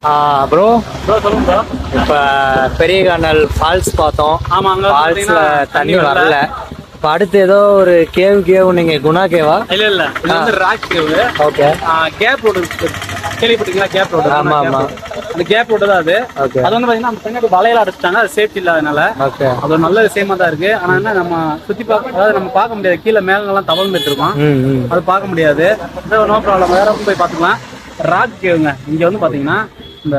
Bro bro சொல்லுங்க bro. இப்ப பெரிய கானல் ஃபால்ஸ் பார்த்தோம். ஆமா, அங்க ஃபால்ஸ்ல தண்ணி வரல. இப்ப அடுத்து ஏதோ ஒரு கேவ் நீங்க குணா கேவா? இல்ல இது வந்து rock cave. Okay. Gap road கேள்விப்பட்டீங்களா? Gap road. ஆமா ஆமா. அந்த கேப் ரோடு தான் அது. ஓகே. அது வந்து பாத்தீங்கன்னா அந்த பின்னாடி வலையில அடைச்சிட்டாங்க, அது சேஃப்டி இல்லாதனால. ஓகே. அது ஒரு நல்ல விஷயமா தான் இருக்கு. ஆனா என்ன, நம்ம சுத்தி பார்க்க, அதாவது நம்ம பார்க்க முடியாது, கீழே மேலெல்லாம் தவழ்ந்துட்டு இருக்கோம், அது பார்க்க முடியாது. நோ ப்ராப்ளம், வேற போய் பார்த்துக்கலாம். ராக் கேவுங்க. இங்க வந்து பாத்தீங்கன்னா இந்த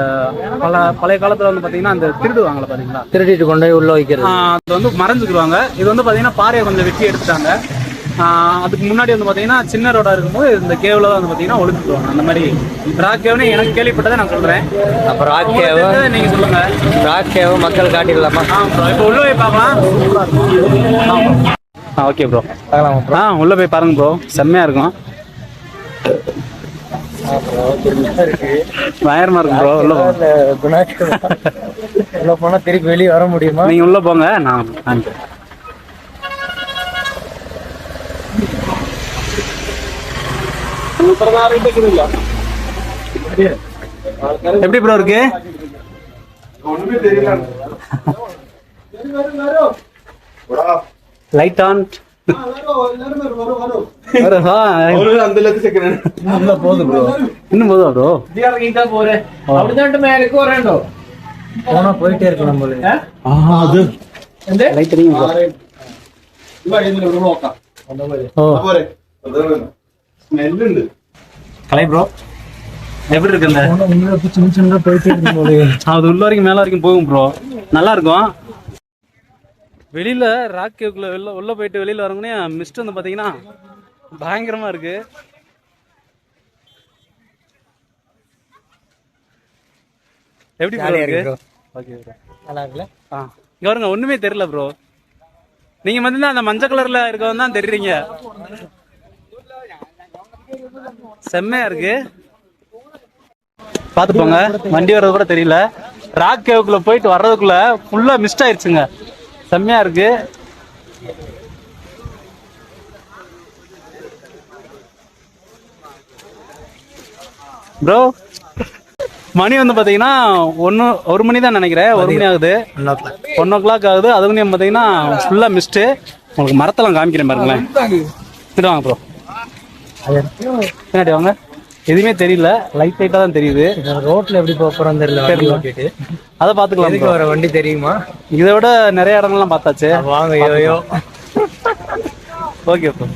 பழைய காலத்துல வந்து பாத்தீங்கன்னா அந்த திருடுவாங்கல்ல, பாத்தீங்களா, திருடிட்டு கொண்டு போய் உள்ள வைக்கிறது. அது வந்து மறைஞ்சுக்குருவாங்க. இது வந்து பாத்தீங்கன்னா பாறையை கொஞ்சம் வெட்டி எடுத்துட்டாங்க. அதுக்கு முன்னாடி வந்து பாத்தீங்கன்னா சின்ன ரோடா இருக்கும்போது இந்த கேவ்ல தான் வந்து பாத்தீங்கன்னா ஒளிஞ்சுக்குவாங்க. அந்த மாதிரி ராக் கேவ்னு எனக்கு கேள்விப்பட்டதை நான் சொல்றேன். அப்ப ராக் கேவ் நீங்க சொல்லுங்க. ராக் கேவ் மக்கள் காட்டிடலாமா? இப்போ உள்ள போய் பார்க்கலாம். ஓகே ப்ரோ, உள்ள போய் பாருங்க ப்ரோ, செம்மையா இருக்கும். பயமா இருக்கும் ப்ரோ. உள்ள போனா திருப்பி வெளியே வர முடியுமா? நீங்க உள்ள போங்க, நான் எப்படி ப்ரோ இருக்கு? Light on. இன்னும் போதும் ப்ரோ. போனா போயிட்டே இருக்கலாம் போல. கலை ப்ரோ எப்படி இருக்கு? அது உள்ள வரைக்கும் மேல வரைக்கும் போகும் ப்ரோ, நல்லா இருக்கும். வெளியில ராக் கேவுக்குள்ள உள்ள போயிட்டு வெளியில வரவனே மிஸ்ட் வந்து பாத்தீங்கன்னா பயங்கரமா இருக்கு. எப்படி இருக்கு? நல்லா இருக்குல்ல? இங்க வருங்க, ஒண்ணுமே தெரியல ப்ரோ. நீங்க வந்து அந்த மஞ்சள் கலர்ல இருக்கவன் தான் தெரியுறீங்க. செம்மையா இருக்கு, பாத்து போங்க. வண்டி வர்றது கூட தெரியல. ராக் கேவுக்குள்ள போயிட்டு வர்றதுக்குள்ள ஃபுல்லா மிஸ்ட் ஆயிடுச்சுங்க. செம்மையா இருக்கு ப்ரோ. மணி வந்து பாத்தீங்கன்னா 1 மணி தான் நினைக்கிறேன். 1 மணி ஆகுது, 1 o'clock ஆகுது. அதுக்கு பாத்தீங்கன்னா ஃபுல்லா மிஸ்ட். உங்களுக்கு மரத்தெல்லாம் காமிக்கிறேன் பாருங்களேன். வாங்க ப்ரோ, பின்னாடி வாங்க. எதுவுமே தெரியல, லைட்டா தான் தெரியுது. ரோட்ல எப்படி போறோம் தெரியல. அதை பாத்துக்கலாம். வர வண்டி தெரியுமா? இதை விட நிறைய இடங்கள்லாம் பார்த்தாச்சு. வாங்க. Okay bro.